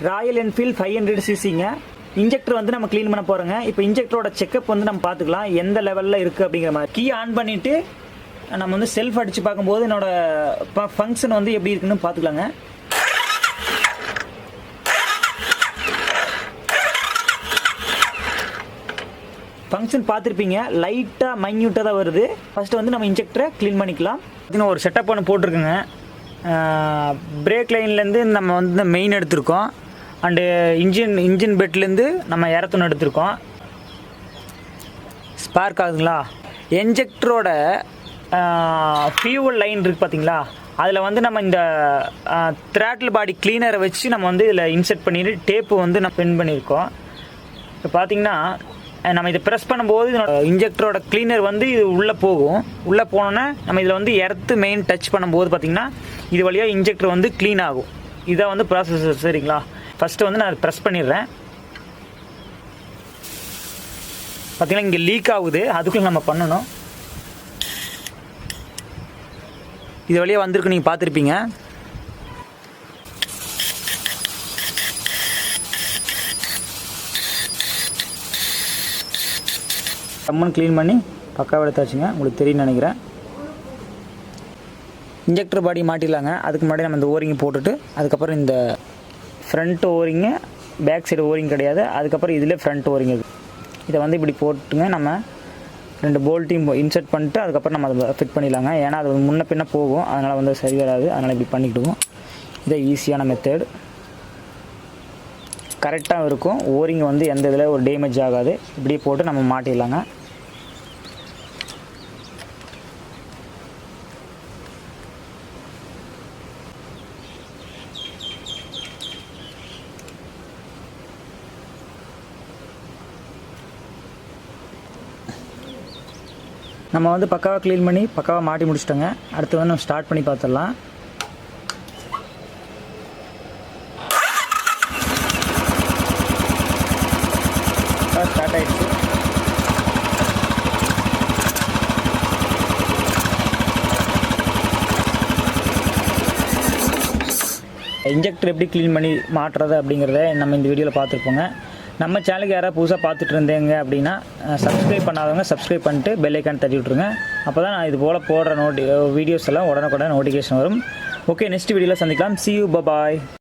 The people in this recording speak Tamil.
Royal Enfield 500 சிசிங்க. இன்ஜெக்டர் வந்து நம்ம க்ளீன் பண்ண போகிறோங்க. இப்போ இன்ஜெக்டரோட செக்அப் வந்து நம்ம பார்த்துக்கலாம் எந்த லெவலில் இருக்குது அப்படிங்கிற மாதிரி. கீ ஆன் பண்ணிவிட்டு நம்ம வந்து செல்ஃப் அடித்து பார்க்கும்போது என்னோட ஃபங்க்ஷன் வந்து எப்படி இருக்குன்னு பார்த்துக்கலாங்க. ஃபங்க்ஷன் பார்த்துருப்பீங்க, லைட்டாக மைன்யூட்டாக தான் வருது. ஃபஸ்ட்டு வந்து நம்ம இன்ஜெக்டரை க்ளீன் பண்ணிக்கலாம். இன்னும் ஒரு செட்டப் ஒன்று போட்டிருக்குங்க. பிரேக் லைன்லேருந்து நம்ம வந்து மெயின் எடுத்திருக்கோம், அண்டு இன்ஜின் பெட்லேருந்து நம்ம எரத்தொன்று எடுத்திருக்கோம். ஸ்பார்க் ஆகுதுங்களா? இன்ஜெக்டரோட ஃபியூவல் லைன் இருக்குது பார்த்தீங்களா, அதில் வந்து நம்ம இந்த த்ராட்டில் பாடி க்ளீனரை வச்சு நம்ம வந்து இதில் இன்செர்ட் பண்ணிட்டு டேப்பு வந்து நம்ம பின் பண்ணியிருக்கோம். இப்போ பார்த்தீங்கன்னா நம்ம இதை ப்ரெஸ் பண்ணும்போது இன்ஜெக்டரோட க்ளீனர் வந்து இது உள்ளே போகும். உள்ளே போனோன்னே நம்ம இதில் வந்து எர்த்து மெயின் டச் பண்ணும்போது பார்த்திங்கன்னா இது வழியாக இன்ஜெக்டர் வந்து க்ளீன் ஆகும். இதை வந்து ப்ராசஸ். சரிங்களா? ஃபஸ்ட்டு வந்து நான் ப்ரெஸ் பண்ணிடுறேன். பார்த்திங்கன்னா இங்கே லீக் ஆகுது, அதுக்குள்ளே நம்ம பண்ணணும். இது வழியாக வந்திருக்கு, நீங்கள் பார்த்துருப்பீங்க. கம்மன் க்ளீன் பண்ணி பக்காவாக எடுத்தாச்சுங்க. உங்களுக்கு தெரியும்னு நினைக்கிறேன். இன்ஜெக்டர் பாடி மாட்டிடலாங்க. அதுக்கு முன்னாடி நம்ம இந்த ஓரிங்கை போட்டுட்டு அதுக்கப்புறம் இந்த ஃப்ரண்ட் ஓரிங்கு, பேக் சைடு ஓரிங் கிடையாது, அதுக்கப்புறம் இதில் ஃப்ரண்ட் ஓரிங் இது. இதை வந்து இப்படி போட்டுங்க நம்ம 2 போல்ட்டையும் இன்சர்ட் பண்ணிட்டு அதுக்கப்புறம் நம்ம அதை ஃபிட் பண்ணிடலாங்க. ஏன்னா அது முன்ன பின்ன போகும், அதனால் வந்து சரி வராது. அதனால் இப்படி பண்ணிக்கிடுவோம். இதை ஈஸியான மெத்தட், கரெக்டாக இருக்கும். ஓரிங் வந்து எந்த இதில் ஒரு டேமேஜ் ஆகாது. இப்படியே போட்டு நம்ம மாட்டிடலாங்க. நம்ம வந்து பக்காவாக க்ளீன் பண்ணி பக்காவாக மாட்டி முடிச்சிட்டோங்க. அடுத்து வந்து நம்ம ஸ்டார்ட் பண்ணி பார்த்துடலாம். ஸ்டார்ட் ஆகிடுச்சு. இன்ஜெக்டர் எப்படி க்ளீன் பண்ணி மாட்டுறது அப்படிங்கிறத நம்ம இந்த வீடியோவில் பார்த்துருப்போங்க. நம்ம சேனலுக்கு யாராவது புதுசாக பார்த்துட்டு இருந்தேங்க அப்படின்னா சப்ஸ்கிரைப் பண்ணாதவங்க சப்ஸ்கிரைப் பண்ணிட்டு பெல் ஐக்கான் தட்டி விட்ருங்க. அப்போ தான் நான் இது போல் போடுற வீடியோஸ் எல்லாம் உடனுக்குடன் நோட்டிஃபிகேஷன் வரும். ஓகே, நெக்ஸ்ட் வீடியோவில் சந்திக்கலாம். See you, bye bye.